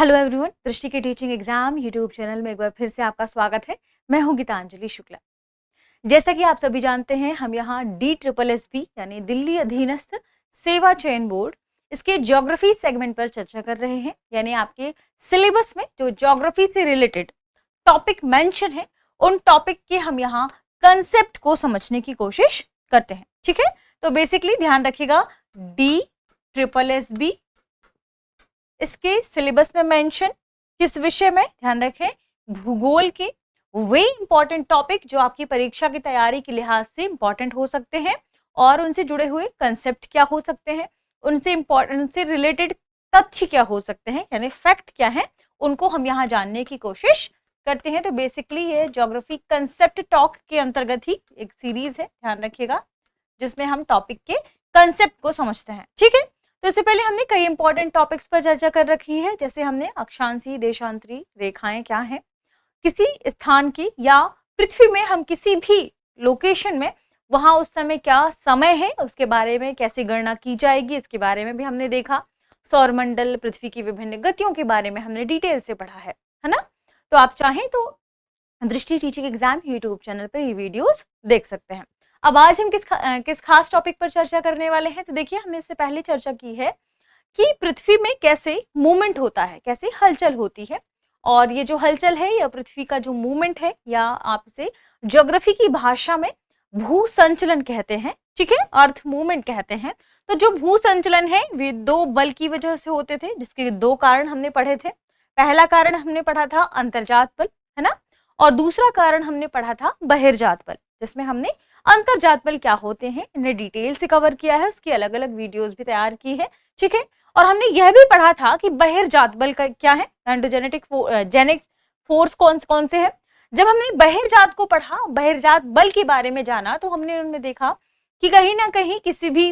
Hello everyone, दृष्टि के teaching exam YouTube channel में एक बार फिर से आपका स्वागत है। मैं हूं गीतांजलि शुक्ला। जैसा कि आप सभी जानते हैं, हम यहाँ DSSB यानी दिल्ली अधीनस्थ सेवा चयन बोर्ड इसके ज्योग्राफी सेगमेंट पर चर्चा कर रहे हैं। यानी आपके सिलेबस में जो ज्योग्राफी से रिलेटेड टॉपिक मेंशन है, उन टॉपिक के हम यहाँ कंसेप्ट को समझने की कोशिश करते हैं। ठीक है, तो बेसिकली ध्यान रखिएगा, DSSB इसके सिलेबस में मेंशन किस विषय में, ध्यान रखें, भूगोल के वे इंपॉर्टेंट टॉपिक जो आपकी परीक्षा की तैयारी के लिहाज से इंपॉर्टेंट हो सकते हैं और उनसे जुड़े हुए कंसेप्ट क्या हो सकते हैं, उनसे रिलेटेड तथ्य क्या हो सकते हैं, यानी फैक्ट क्या है, उनको हम यहाँ जानने की कोशिश करते हैं। तो बेसिकली ये ज्योग्राफी कंसेप्ट टॉक के अंतर्गत ही एक सीरीज है, ध्यान रखिएगा, जिसमें हम टॉपिक के कंसेप्ट को समझते हैं। ठीक है, तो इससे पहले हमने कई इंपॉर्टेंट टॉपिक्स पर चर्चा कर रखी है, जैसे हमने अक्षांशीय देशांतरी रेखाएं क्या हैं, किसी स्थान की या पृथ्वी में हम किसी भी लोकेशन में वहां उस समय क्या समय है, उसके बारे में कैसे गणना की जाएगी, इसके बारे में भी हमने देखा। सौरमंडल, पृथ्वी की विभिन्न गतियों के बारे में हमने डिटेल से पढ़ा है ना। तो आप चाहें तो दृष्टि टीचिंग एग्जाम यूट्यूब चैनल पर ये वीडियोस देख सकते हैं। अब आज हम किस खास टॉपिक पर चर्चा करने वाले हैं। तो देखिए, हमने इससे पहले चर्चा की है कि पृथ्वी में कैसे मूवमेंट होता है, कैसे हलचल होती है, और ये जो हलचल है या पृथ्वी का जो मूवमेंट है, या आप इसे ज्योग्राफी की भाषा में भू संचलन कहते हैं। ठीक है, अर्थ मूवमेंट कहते हैं। तो जो भू संचलन है वे दो बल की वजह से होते थे, जिसके दो कारण हमने पढ़े थे। पहला कारण हमने पढ़ा था अंतर्जात बल, है ना, और दूसरा कारण हमने पढ़ा था बहिर्जात बल, जिसमें हमने अंतर्जात बल क्या होते हैं इन्हें डिटेल से कवर किया है, उसकी अलग अलग वीडियोस भी तैयार की है। ठीक है, और हमने यह भी पढ़ा था कि बहिर्जात बल का क्या है, एंडोजेनेटिक जेनिक फोर्स कौन से है। जब हमने बहिर्जात को पढ़ा, बहिर्जात बल के बारे में जाना, तो हमने उनमें देखा कि कहीं ना कहीं किसी भी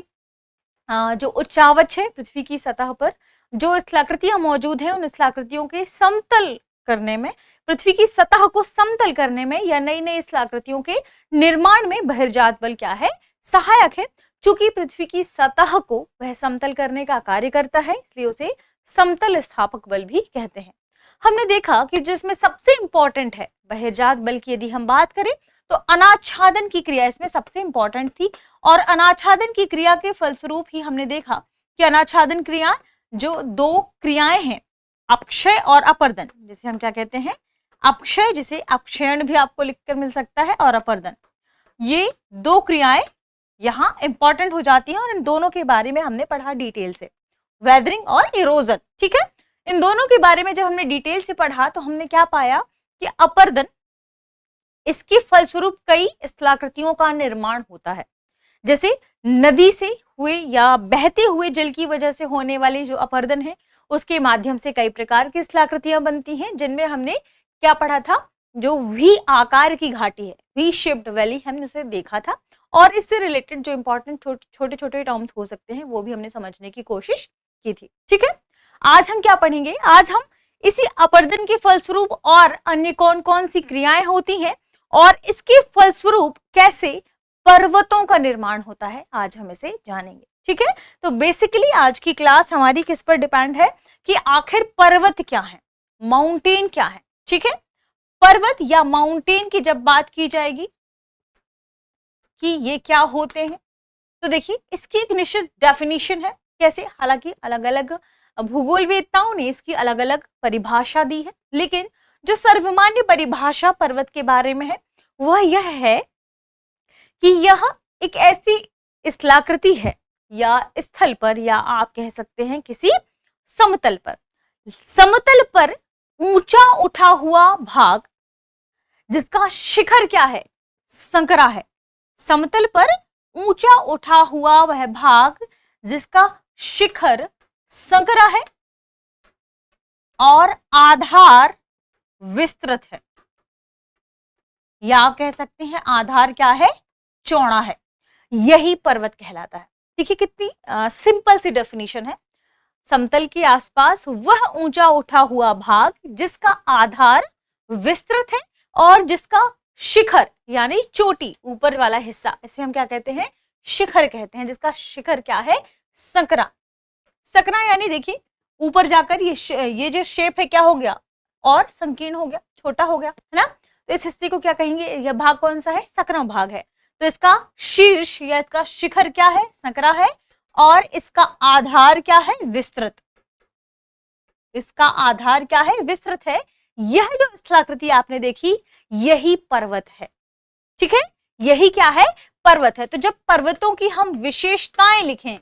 जो उच्चावच है पृथ्वी की सतह पर, जो स्थलाकृतियां मौजूद हैं, उन स्थलाकृतियों के समतल करने में, पृथ्वी की सतह को समतल करने में या नई नई स्थलाकृतियों के निर्माण में बहिर्जात बल क्या है, सहायक है। चूंकि पृथ्वी की सतह को वह समतल करने का कार्य करता है, इसलिए उसे समतल स्थापक बल भी कहते हैं। हमने देखा कि जिसमें सबसे इंपॉर्टेंट है बहिर्जात बल की, यदि हम बात करें तो अनाच्छादन की क्रिया इसमें सबसे इंपॉर्टेंट थी, और अनाच्छादन की क्रिया के फलस्वरूप ही हमने देखा कि अनाच्छादन क्रिया जो दो क्रियाएं हैं, अपक्षय और अपर्दन, जिसे हम क्या कहते हैं, अपक्षय, जिसे अपक्षयण भी आपको लिखकर मिल सकता है, और अपर्दन, ये दो क्रियाएं यहाँ इंपॉर्टेंट हो जाती हैं, और इन दोनों के बारे में हमने पढ़ा डिटेल से, वेदरिंग और इरोजन। ठीक है, इन दोनों के बारे में जब हमने डिटेल से पढ़ा तो हमने क्या पाया कि अपर्दन, इसके फलस्वरूप कई स्थलाकृतियों का निर्माण होता है। जैसे नदी से हुए या बहते हुए जल की वजह से होने वाले जो अपर्दन है, उसके माध्यम से कई प्रकार की स्थलाकृतियां बनती हैं, जिनमें हमने क्या पढ़ा था, जो वी आकार की घाटी है, वी शेप्ड वैली, हमने उसे देखा था, और इससे रिलेटेड जो इंपॉर्टेंट छोटे छोटे टर्म्स हो सकते हैं वो भी हमने समझने की कोशिश की थी। ठीक है, आज हम क्या पढ़ेंगे, आज हम इसी अपर्दन के फलस्वरूप और अन्य कौन कौन सी क्रियाएं होती हैं, और इसके फलस्वरूप कैसे पर्वतों का निर्माण होता है, आज हम इसे जानेंगे। ठीक है, तो बेसिकली आज की क्लास हमारी किस पर डिपेंड है कि आखिर पर्वत क्या है, माउंटेन क्या है। ठीक है, पर्वत या माउंटेन की जब बात की जाएगी कि ये क्या होते हैं, तो देखिए इसकी एक निश्चित डेफिनेशन है। कैसे, हालांकि अलग अलग भूगोलवेत्ताओं ने इसकी अलग अलग परिभाषा दी है, लेकिन जो सर्वमान्य परिभाषा पर्वत के बारे में है वह यह है कि यह एक ऐसी स्थलाकृति है या स्थल पर, या आप कह सकते हैं किसी समतल पर ऊंचा उठा हुआ भाग, जिसका शिखर क्या है, संकरा है। समतल पर ऊंचा उठा हुआ वह भाग जिसका शिखर संकरा है और आधार विस्तृत है, या आप कह सकते हैं आधार क्या है, चौड़ा है, यही पर्वत कहलाता है। देखिए कितनी सिंपल सी डेफिनेशन है। समतल के आसपास वह ऊंचा उठा हुआ भाग जिसका आधार विस्तृत है और जिसका शिखर यानी चोटी, ऊपर वाला हिस्सा, इसे हम क्या कहते हैं, शिखर कहते हैं, जिसका शिखर क्या है, सकरा। सकरा यानी देखिए ऊपर जाकर ये जो शेप है क्या हो गया, और संकीर्ण हो गया, छोटा हो गया, है ना। तो इस हिस्से को क्या कहेंगे, यह भाग कौन सा है, सकरा भाग है। तो इसका शीर्ष या इसका शिखर क्या है, सकरा है, और इसका आधार क्या है, विस्तृत। इसका आधार क्या है, विस्तृत है। यह जो स्थलाकृति आपने देखी, यही पर्वत है, ठीक है, यही क्या है, पर्वत है। तो जब पर्वतों की हम विशेषताएं लिखें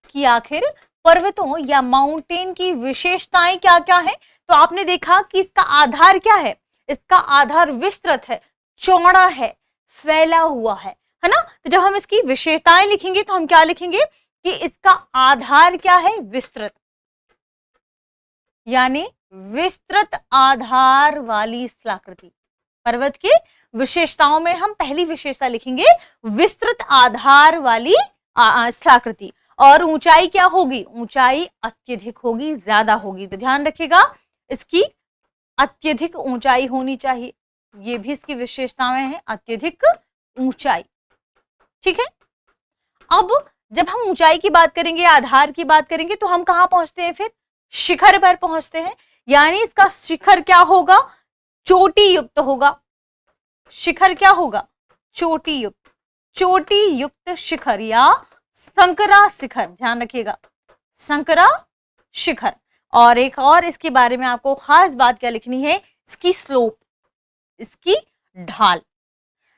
कि आखिर पर्वतों या माउंटेन की विशेषताएं क्या क्या है, तो आपने देखा कि इसका आधार क्या है, इसका आधार विस्तृत है, चौड़ा है, फैला हुआ है ना। तो जब हम इसकी विशेषताएं लिखेंगे तो हम क्या लिखेंगे कि इसका आधार क्या है, विस्तृत, यानी विस्तृत आधार वाली स्थलाकृति। पर्वत की विशेषताओं में हम पहली विशेषता लिखेंगे विस्तृत आधार वाली स्थलाकृति। और ऊंचाई क्या होगी, ऊंचाई अत्यधिक होगी, ज्यादा होगी। तो ध्यान रखिएगा, इसकी अत्यधिक ऊंचाई होनी चाहिए, ये भी इसकी विशेषताएं हैं, अत्यधिक ऊंचाई, ठीक है। अब जब हम ऊंचाई की बात करेंगे, आधार की बात करेंगे, तो हम कहां पहुंचते हैं, फिर शिखर पर पहुंचते हैं। यानी इसका शिखर क्या होगा, चोटी युक्त होगा। शिखर क्या होगा, चोटी युक्त, चोटी युक्त शिखर या संकरा शिखर, ध्यान रखिएगा, संकरा शिखर। और एक और इसके बारे में आपको खास बात क्या लिखनी है, इसकी स्लोप, इसकी ढाल।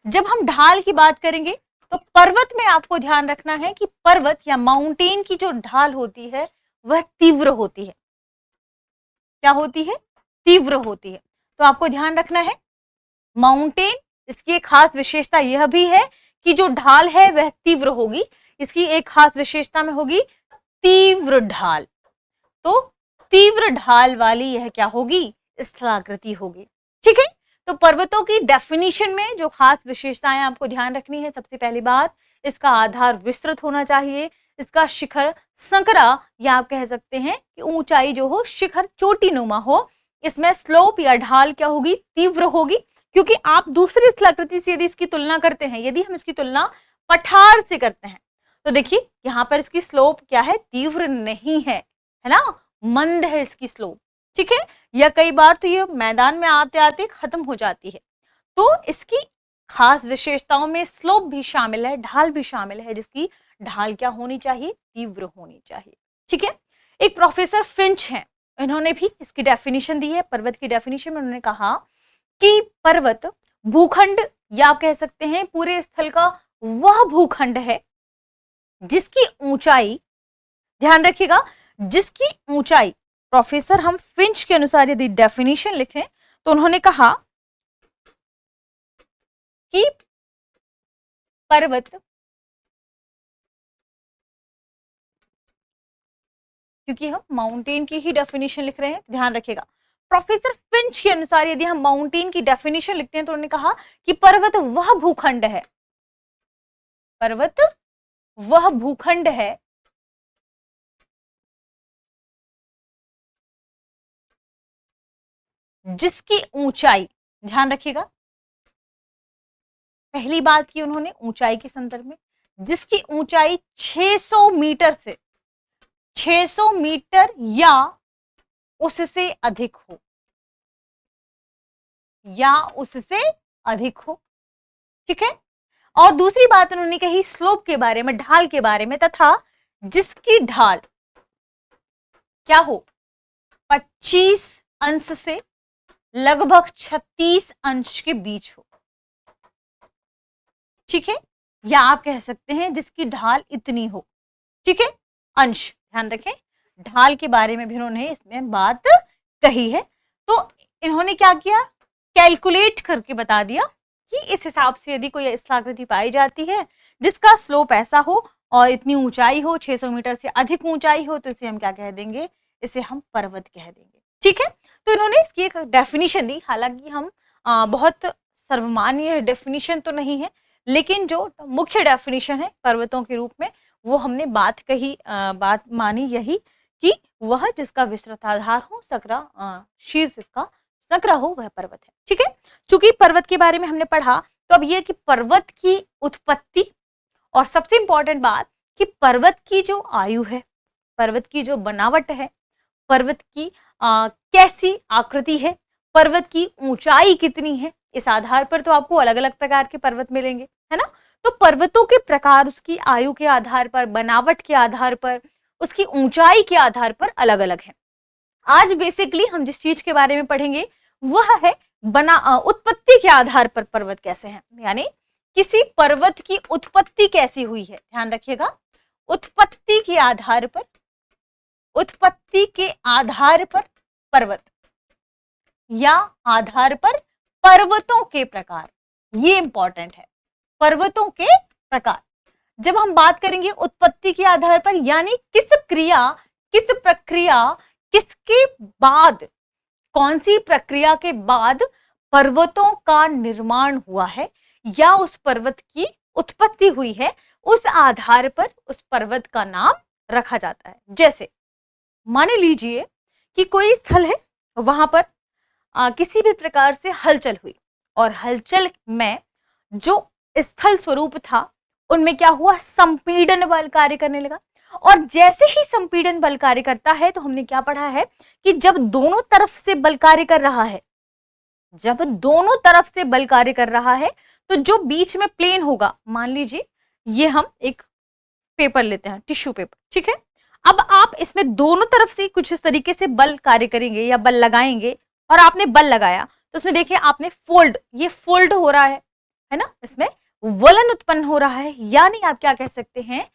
जब हम ढाल की बात करेंगे तो पर्वत में आपको ध्यान रखना है कि पर्वत या माउंटेन की जो ढाल होती है वह तीव्र होती है। क्या होती है, तीव्र होती है। तो आपको ध्यान रखना है, माउंटेन, इसकी एक खास विशेषता यह भी है कि जो ढाल है वह तीव्र होगी। इसकी एक खास विशेषता में होगी तीव्र ढाल। तो तीव्र ढाल वाली यह क्या होगी, स्थलाकृति होगी, ठीक है। तो पर्वतों की डेफिनेशन में जो खास विशेषताएं आपको ध्यान रखनी है, सबसे पहली बात, इसका आधार विस्तृत होना चाहिए, इसका शिखर संकरा या आप कह सकते हैं कि ऊंचाई जो हो, शिखर चोटीनुमा हो, इसमें स्लोप या ढाल क्या होगी, तीव्र होगी। क्योंकि आप दूसरी स्थलाकृति से यदि इसकी तुलना करते हैं, यदि हम इसकी तुलना पठार से करते हैं, तो देखिए यहाँ पर इसकी स्लोप क्या है, तीव्र नहीं है ना, मंद है इसकी स्लोप, ठीक है। या कई बार तो ये मैदान में आते आते खत्म हो जाती है। तो इसकी खास विशेषताओं में स्लोप भी शामिल है, ढाल भी शामिल है, जिसकी ढाल क्या होनी चाहिए, तीव्र होनी चाहिए, ठीक है। एक प्रोफेसर फिंच हैं, इन्होंने भी इसकी डेफिनेशन दी है, पर्वत की डेफिनेशन में उन्होंने कहा कि पर्वत भूखंड या आप कह सकते हैं पूरे स्थल का वह भूखंड है जिसकी ऊंचाई, ध्यान रखिएगा, जिसकी ऊंचाई, प्रोफेसर हम फिंच के अनुसार यदि डेफिनेशन लिखें तो उन्होंने कहा कि पर्वत, क्योंकि हम माउंटेन की ही डेफिनेशन लिख रहे हैं, ध्यान रखिएगा, प्रोफेसर फिंच के अनुसार यदि हम माउंटेन की डेफिनेशन लिखते हैं तो उन्होंने कहा कि पर्वत वह भूखंड है, पर्वत वह भूखंड है जिसकी ऊंचाई, ध्यान रखिएगा, पहली बात की उन्होंने ऊंचाई के संदर्भ में, जिसकी ऊंचाई 600 मीटर से 600 मीटर या उससे अधिक हो, या उससे अधिक हो, ठीक है। और दूसरी बात उन्होंने कही स्लोप के बारे में, ढाल के बारे में, तथा जिसकी ढाल क्या हो, 25 अंश से लगभग 36 अंश के बीच हो, ठीक है। या आप कह सकते हैं जिसकी ढाल इतनी हो, ठीक है, अंश, ध्यान रखें, ढाल के बारे में भी उन्होंने इसमें बात कही है। तो इन्होंने क्या किया, कैलकुलेट करके बता दिया कि इस हिसाब से यदि कोई स्थलाकृति पाई जाती है जिसका स्लोप ऐसा हो और इतनी ऊंचाई हो, 600 मीटर से अधिक ऊंचाई हो, तो इसे हम क्या कह देंगे, इसे हम पर्वत कह देंगे, ठीक है। तो इन्होंने इसकी एक डेफिनेशन दी, हालांकि हम बहुत सर्वमान्य डेफिनेशन तो नहीं है, लेकिन जो मुख्य डेफिनेशन है पर्वतों के रूप में वो हमने बात कही, बात मानी यही कि वह जिसका विस्तृत आधार हो, सकरा शीर्ष इसका सकरा हो, वह पर्वत है, ठीक है। चूंकि पर्वत के बारे में हमने पढ़ा, तो अब यह कि पर्वत की उत्पत्ति और सबसे इंपॉर्टेंट बात कि पर्वत की जो आयु है, पर्वत की जो बनावट है, पर्वत की कैसी आकृति है, पर्वत की ऊंचाई कितनी है, इस आधार पर तो आपको अलग अलग प्रकार के पर्वत मिलेंगे, है ना। तो पर्वतों के प्रकार उसकी आयु के आधार पर, बनावट के आधार पर, उसकी ऊंचाई के आधार पर अलग अलग है। आज बेसिकली हम जिस चीज के बारे में पढ़ेंगे वह है उत्पत्ति के आधार पर पर्वत कैसे हैं, यानी किसी पर्वत की उत्पत्ति कैसी हुई है। ध्यान रखिएगा, उत्पत्ति के आधार पर, उत्पत्ति के आधार पर पर्वत या आधार पर पर्वतों के प्रकार, ये इंपॉर्टेंट है। पर्वतों के प्रकार जब हम बात करेंगे उत्पत्ति के आधार पर, यानी किस क्रिया, किस प्रक्रिया, किसके बाद, कौन सी प्रक्रिया के बाद पर्वतों का निर्माण हुआ है या उस पर्वत की उत्पत्ति हुई है, उस आधार पर उस पर्वत का नाम रखा जाता है। जैसे मान लीजिए कि कोई स्थल है, वहां पर किसी भी प्रकार से हलचल हुई और हलचल में जो स्थल स्वरूप था उनमें क्या हुआ, संपीड़न बल कार्य करने लगा। और जैसे ही संपीड़न बल कार्य करता है तो हमने क्या पढ़ा है कि जब दोनों तरफ से बल कार्य कर रहा है, जब दोनों तरफ से बल कार्य कर रहा है तो जो बीच में प्लेन होगा, मान लीजिए ये हम एक पेपर लेते हैं, टिश्यू पेपर, ठीक है। अब आप इसमें दोनों तरफ से कुछ इस तरीके से बल कार्य करेंगे या बल लगाएंगे और आपने बल लगाया तो उसमें देखिए आपने फोल्ड, ये फोल्ड हो रहा है ना, इसमें वलन उत्पन्न हो रहा है। यानी आप क्या कह सकते हैं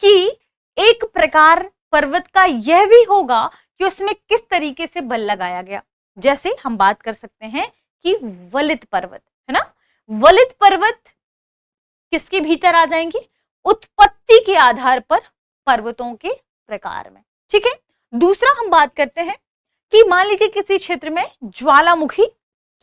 कि एक प्रकार पर्वत का यह भी होगा कि उसमें किस तरीके से बल लगाया गया। जैसे हम बात कर सकते हैं कि वलित पर्वत, है ना, वलित पर्वत किसके भीतर आ जाएंगे, उत्पत्ति के आधार पर पर्वतों के प्रकार में, ठीक है। दूसरा हम बात करते हैं कि मान लीजिए किसी क्षेत्र में ज्वालामुखी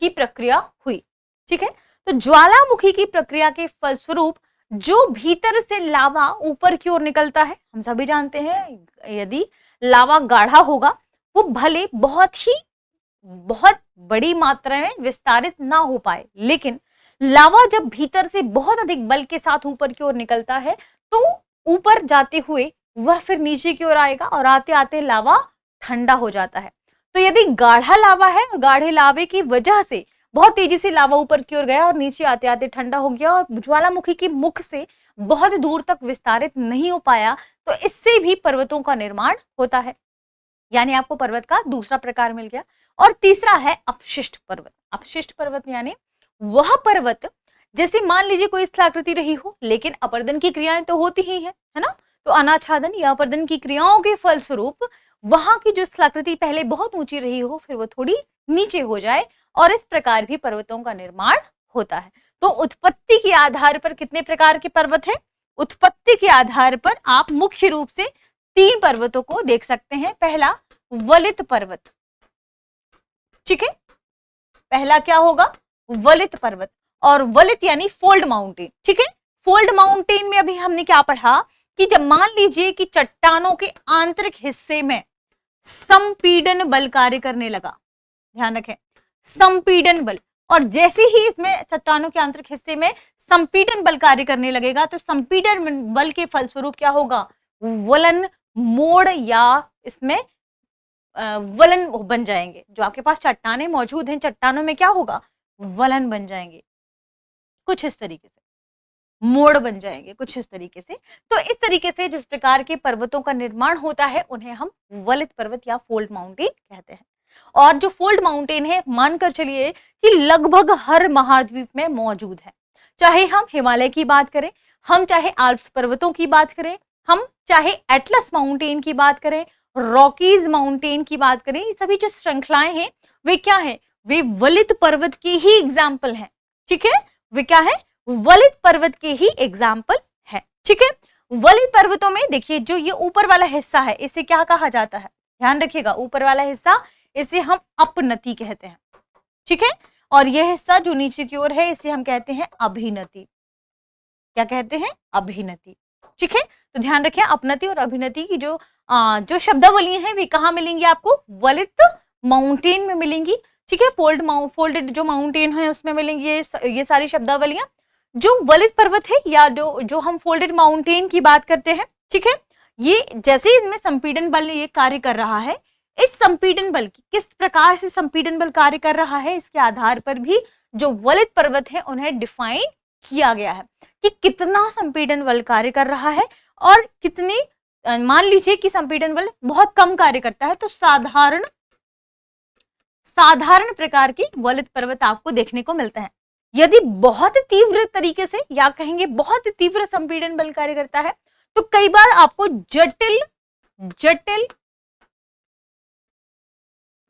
की प्रक्रिया हुई, ठीक है। तो ज्वालामुखी की प्रक्रिया के फलस्वरूप जो भीतर से लावा ऊपर की ओर निकलता है, हम सभी जानते हैं यदि लावा गाढ़ा होगा वो भले बहुत बड़ी मात्रा में विस्तारित ना हो पाए, लेकिन लावा जब भीतर से बहुत अधिक बल के साथ ऊपर की ओर निकलता है तो ऊपर जाते हुए वह फिर नीचे की ओर आएगा और आते आते लावा ठंडा हो जाता है। तो यदि गाढ़ा लावा है, गाढ़े लावे की वजह से बहुत तेजी से लावा ऊपर की ओर गया और नीचे आते आते ठंडा हो गया और ज्वालामुखी के मुख से बहुत दूर तक विस्तारित नहीं हो पाया, तो इससे भी पर्वतों का निर्माण होता है। यानी आपको पर्वत का दूसरा प्रकार मिल गया। और तीसरा है अपशिष्ट पर्वत। अपशिष्ट पर्वत यानी वह पर्वत, जैसे मान लीजिए कोई स्थलाकृति रही हो लेकिन अपर्दन की क्रियाएं तो होती ही है ना, तो अनाच्छादन या अपर्दन की क्रियाओं के फलस्वरूप वहां की जो स्थलाकृति पहले बहुत ऊंची रही हो फिर वो थोड़ी नीचे हो जाए, और इस प्रकार भी पर्वतों का निर्माण होता है। तो उत्पत्ति के आधार पर कितने प्रकार के पर्वत हैं? उत्पत्ति के आधार पर आप मुख्य रूप से 3 पर्वतों को देख सकते हैं। पहला वलित पर्वत, ठीक है, पहला क्या होगा, वलित पर्वत। और वलित यानी फोल्ड माउंटेन, ठीक है। फोल्ड माउंटेन में अभी हमने क्या पढ़ा कि जब मान लीजिए कि चट्टानों के आंतरिक हिस्से में संपीड़न बल कार्य करने लगा, ध्यान रखें संपीड़न बल, और जैसे ही इसमें चट्टानों के आंतरिक हिस्से में संपीड़न बल कार्य करने लगेगा तो संपीड़न बल के फलस्वरूप क्या होगा, वलन मोड़ या इसमें वलन बन जाएंगे। जो आपके पास चट्टानें मौजूद हैं, चट्टानों में क्या होगा, वलन बन जाएंगे कुछ इस तरीके से, मोड़ बन जाएंगे कुछ इस तरीके से। तो इस तरीके से जिस प्रकार के पर्वतों का निर्माण होता है उन्हें हम वलित पर्वत या फोल्ड माउंटेन कहते हैं। और जो फोल्ड माउंटेन है, मानकर चलिए कि लगभग हर महाद्वीप में मौजूद है। चाहे हम हिमालय की बात करें, हम चाहे आल्प्स पर्वतों की बात करें, हम चाहे एटलस माउंटेन की बात करें, रॉकीज माउंटेन की बात करें, ये सभी जो श्रृंखलाएं हैं वे क्या है, वे वलित पर्वत की ही एग्जाम्पल है, ठीक है। वे क्या है, वलित पर्वत के ही एग्जाम्पल है, ठीक है। वलित पर्वतों में देखिए जो ये ऊपर वाला हिस्सा है इसे क्या कहा जाता है, ध्यान रखिएगा, ऊपर वाला हिस्सा इसे हम अपनति कहते हैं, ठीक है। और यह हिस्सा जो नीचे की ओर है इसे हम कहते हैं अभिनति। क्या कहते हैं, अभिनति, ठीक है। तो ध्यान रखिए अपनति और अभिनति की जो शब्दावली हैं वे कहाँ मिलेंगी आपको, वलित माउंटेन में मिलेंगी, ठीक है। फोल्डेड जो माउंटेन है उसमें मिलेंगी ये सारी शब्दावलियां। जो वलित पर्वत है या जो हम फोल्डेड माउंटेन की बात करते हैं, ठीक है, ये जैसे इनमें संपीड़न बल ये कार्य कर रहा है, इस संपीड़न बल की किस प्रकार से संपीड़न बल कार्य कर रहा है, इसके आधार पर भी जो वलित पर्वत है उन्हें डिफाइन किया गया है कि कितना संपीड़न बल कार्य कर रहा है और कितनी, मान लीजिए कि संपीड़न बल बहुत कम कार्य करता है तो साधारण प्रकार की वलित पर्वत आपको देखने को मिलता है। यदि बहुत तीव्र तरीके से या कहेंगे बहुत तीव्र संपीड़न बल कार्य करता है तो कई बार आपको जटिल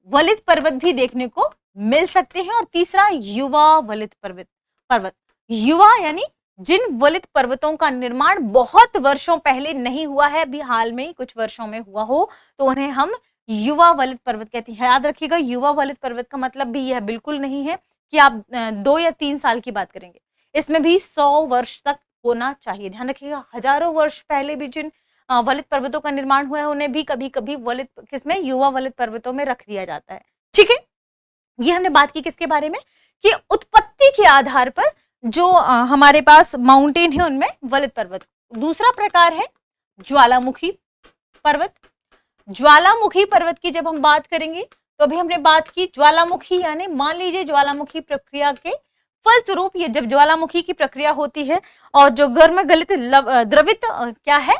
वलित पर्वत भी देखने को मिल सकते हैं। और तीसरा युवा वलित पर्वत, युवा यानी जिन वलित पर्वतों का निर्माण बहुत वर्षों पहले नहीं हुआ है, अभी हाल में ही कुछ वर्षों में हुआ हो, तो उन्हें हम युवा वलित पर्वत कहते हैं। याद रखिएगा, युवा वलित पर्वत का मतलब भी यह बिल्कुल नहीं है कि आप 2 या 3 साल की बात करेंगे, इसमें भी 100 वर्ष तक होना चाहिए। ध्यान रखिएगा, हजारों वर्ष पहले भी जिन वलित पर्वतों का निर्माण हुआ है उन्हें भी कभी कभी वलित किसमें, युवा वलित पर्वतों में रख दिया जाता है। ठीक है, ये हमने बात की किसके बारे में कि उत्पत्ति के आधार पर जो हमारे पास माउंटेन है उनमें वलित पर्वत। दूसरा प्रकार है ज्वालामुखी पर्वत। ज्वालामुखी पर्वत की जब हम बात करेंगे तो अभी हमने बात की ज्वालामुखी, यानी मान लीजिए ज्वालामुखी प्रक्रिया के फलस्वरूप ये जब ज्वालामुखी की प्रक्रिया होती है और जो गर्म गलित द्रवित क्या है,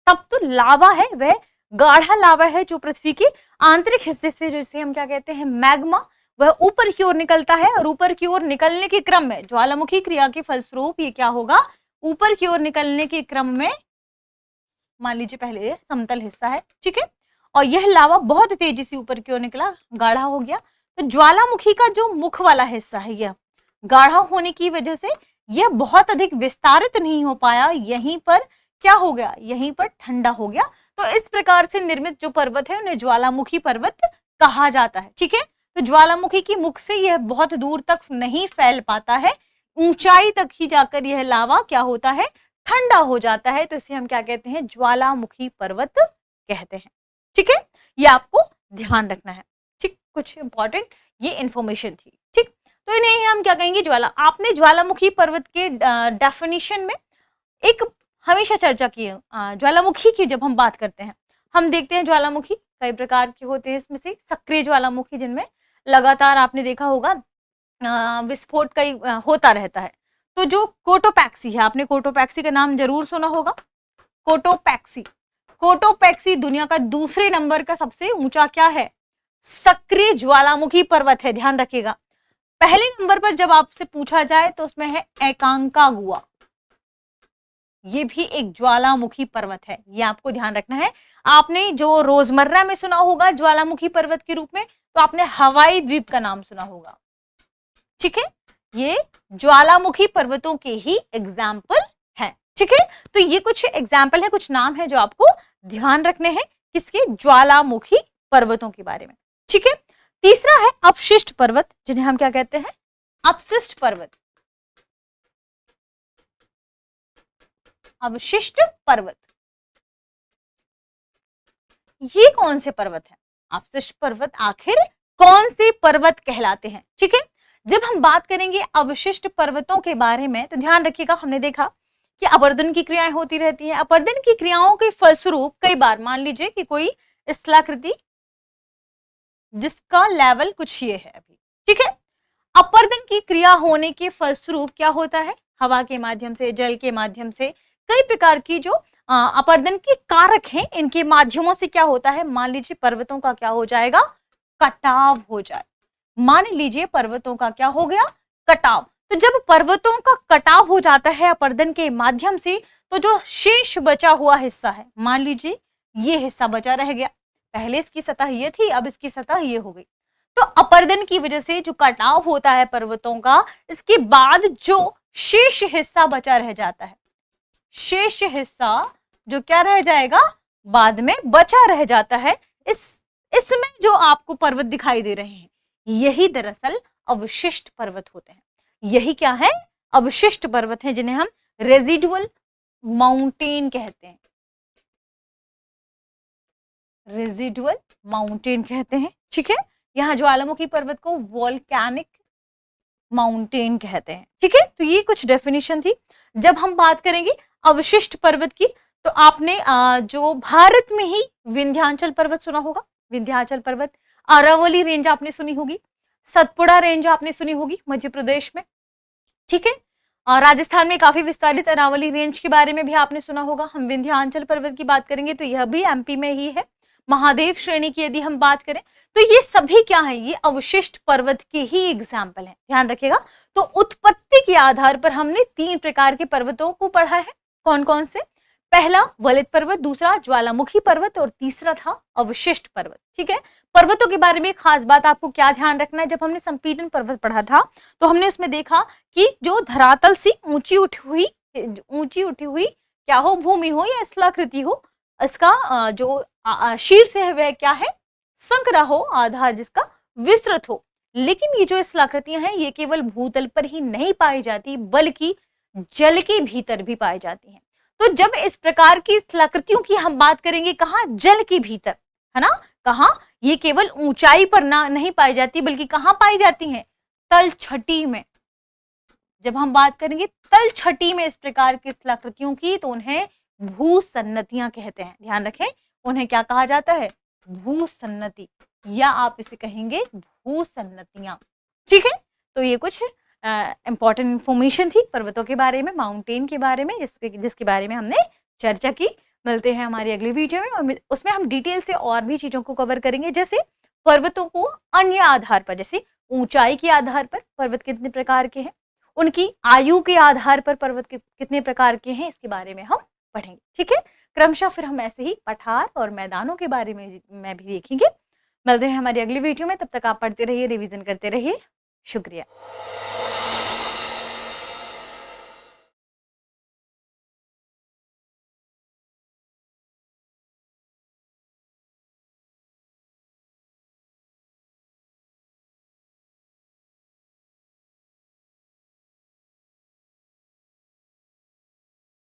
तब तो लावा है, वह गाढ़ा लावा है जो पृथ्वी के आंतरिक हिस्से से, जिसे हम क्या कहते हैं मैग्मा, वह ऊपर की ओर निकलता है। और ऊपर की ओर निकलने के क्रम में ज्वालामुखी क्रिया के फलस्वरूप ये क्या होगा, ऊपर की ओर निकलने के क्रम में मान लीजिए पहले समतल हिस्सा है, ठीक है, और यह लावा बहुत तेजी से ऊपर की ओर निकला, गाढ़ा हो गया। तो ज्वालामुखी का जो मुख वाला हिस्सा है यह गाढ़ा होने की वजह से यह बहुत अधिक विस्तारित नहीं हो पाया, यहीं पर क्या हो गया, यहीं पर ठंडा हो गया। तो इस प्रकार से निर्मित जो पर्वत है उन्हें ज्वालामुखी पर्वत कहा जाता है। ठीक है, तो ज्वालामुखी की मुख से यह बहुत दूर तक नहीं फैल पाता है, ऊंचाई तक ही जाकर यह लावा क्या होता है, ठंडा हो जाता है। तो इसे हम क्या कहते हैं, ज्वालामुखी पर्वत कहते हैं। ठीक है, ये आपको ध्यान रखना है। ठीक, कुछ इंपॉर्टेंट ये इंफॉर्मेशन थी। ठीक, तो इन्हें हम क्या कहेंगे, आपने ज्वालामुखी पर्वत के डेफिनेशन में एक हमेशा चर्चा की है। ज्वालामुखी की जब हम बात करते हैं, हम देखते हैं ज्वालामुखी कई प्रकार के होते हैं। इसमें से सक्रिय ज्वालामुखी जिनमें लगातार आपने देखा होगा विस्फोट कई होता रहता है। तो जो कोटोपैक्सी है, आपने कोटोपैक्सी का नाम जरूर सुना होगा। कोटोपैक्सी दुनिया का दूसरे नंबर का सबसे ऊंचा क्या है, सक्रिय ज्वालामुखी पर्वत है। ध्यान रखिएगा, पहले नंबर पर जब आपसे पूछा जाए तो उसमें है एकांकागुआ, ये भी एक ज्वालामुखी पर्वत है, ये आपको ध्यान रखना है। आपने जो रोजमर्रा में सुना होगा ज्वालामुखी पर्वत के रूप में, तो आपने हवाई द्वीप का नाम सुना होगा। ठीक है, ये ज्वालामुखी पर्वतों के ही एग्जाम्पल है। ठीक है, तो ये कुछ एग्जाम्पल है, कुछ नाम है जो आपको ध्यान रखने हैं किसके, ज्वालामुखी पर्वतों के बारे में। ठीक है, तीसरा है अपशिष्ट पर्वत, जिन्हें हम क्या कहते हैं, अपशिष्ट पर्वत। अवशिष्ट पर्वत, ये कौन से पर्वत है, अपशिष्ट पर्वत आखिर कौन से पर्वत कहलाते हैं। ठीक है, जब हम बात करेंगे अवशिष्ट पर्वतों के बारे में तो ध्यान रखिएगा, हमने देखा कि अपरदन की क्रियाएं होती रहती हैं। अपरदन की क्रियाओं के फलस्वरूप कई बार मान लीजिए कि कोई स्थलाकृति जिसका लेवल कुछ ये है अभी, ठीक है, अपरदन की क्रिया होने के फलस्वरूप क्या होता है, हवा के माध्यम से, जल के माध्यम से, कई प्रकार की जो अपरदन के कारक हैं, इनके माध्यमों से क्या होता है, मान लीजिए पर्वतों का क्या हो जाएगा, कटाव हो जाए। मान लीजिए पर्वतों का क्या हो गया, कटाव। तो जब पर्वतों का कटाव हो जाता है अपरदन के माध्यम से, तो जो शेष बचा हुआ हिस्सा है, मान लीजिए ये हिस्सा बचा रह गया, पहले इसकी सतह ये थी, अब इसकी सतह ये हो गई। तो अपरदन की वजह से जो कटाव होता है पर्वतों का, इसके बाद जो शेष हिस्सा बचा रह जाता है, शेष हिस्सा जो क्या रह जाएगा, बाद में बचा रह जाता है, इसमें जो आपको पर्वत दिखाई दे रहे हैं, यही दरअसल अवशिष्ट पर्वत होते हैं। यही क्या है, अवशिष्ट पर्वत हैं, जिन्हें हम रेजिडुअल माउंटेन कहते हैं, रेजिडुअल माउंटेन कहते हैं। ठीक है, यहाँ ज्वालामुखी पर्वत को वोल्केनिक माउंटेन कहते हैं। ठीक है, तो ये कुछ डेफिनेशन थी। जब हम बात करेंगे अवशिष्ट पर्वत की, तो आपने जो भारत में ही विंध्याचल पर्वत सुना होगा, विंध्याचल पर्वत, अरावली रेंज आपने सुनी होगी, सतपुड़ा रेंज आपने सुनी होगी मध्य प्रदेश में, ठीक है। राजस्थान में काफी विस्तारित अरावली रेंज के बारे में भी आपने सुना होगा। हम विंध्याचल पर्वत की बात करेंगे तो यह भी एमपी में ही है। महादेव श्रेणी की यदि हम बात करें तो ये सभी क्या है, ये अवशिष्ट पर्वत के ही एग्जाम्पल हैं, ध्यान रखिएगा। तो उत्पत्ति के आधार पर हमने 3 प्रकार के पर्वतों को पढ़ा है। कौन कौन से? पहला वलित पर्वत, दूसरा ज्वालामुखी पर्वत और तीसरा था अवशिष्ट पर्वत, ठीक है। पर्वतों के बारे में खास बात आपको क्या ध्यान रखना है, जब हमने संपीड़न पर्वत पढ़ा था तो हमने उसमें देखा कि जो धरातल से ऊंची उठी हुई क्या हो, भूमि हो या स्थलाकृति हो, इसका जो शीर्ष है वह क्या है, संकरा हो, आधार जिसका विस्तृत हो। लेकिन ये जो स्थलाकृतियां हैं ये केवल भूतल पर ही नहीं पाई जाती बल्कि जल के भीतर भी पाई जाती हैं। तो जब इस प्रकार की स्थलाकृतियों की हम बात करेंगे, कहाँ, जल के भीतर, है ना, कहाँ, ये केवल ऊंचाई पर ना नहीं पाई जाती बल्कि कहाँ पाई जाती हैं, तल छटी में। जब हम बात करेंगे तल छटी में इस प्रकार की स्थलाकृतियों की तो उन्हें भूसन्नतियां कहते हैं। ध्यान रखें, उन्हें क्या कहा जाता है, भूसन्नति, या आप इसे कहेंगे भूसन्नतियां, ठीक है। तो ये कुछ इंपॉर्टेंट इंफॉर्मेशन थी पर्वतों के बारे में, माउंटेन के बारे में, जिसके बारे में हमने चर्चा की। मिलते हैं हमारी अगली वीडियो में और उसमें हम डिटेल से और भी चीजों को कवर करेंगे, जैसे पर्वतों को अन्य आधार पर, जैसे ऊंचाई के आधार पर पर्वत कितने प्रकार के हैं, उनकी आयु के आधार पर पर्वत कितने प्रकार के हैं, इसके बारे में हम पढ़ेंगे, ठीक है। क्रमशः फिर हम ऐसे ही पठार और मैदानों के बारे में भी देखेंगे। मिलते हैं हमारी अगली वीडियो में, तब तक आप पढ़ते रहिए, रिवीजन करते रहिए। शुक्रिया।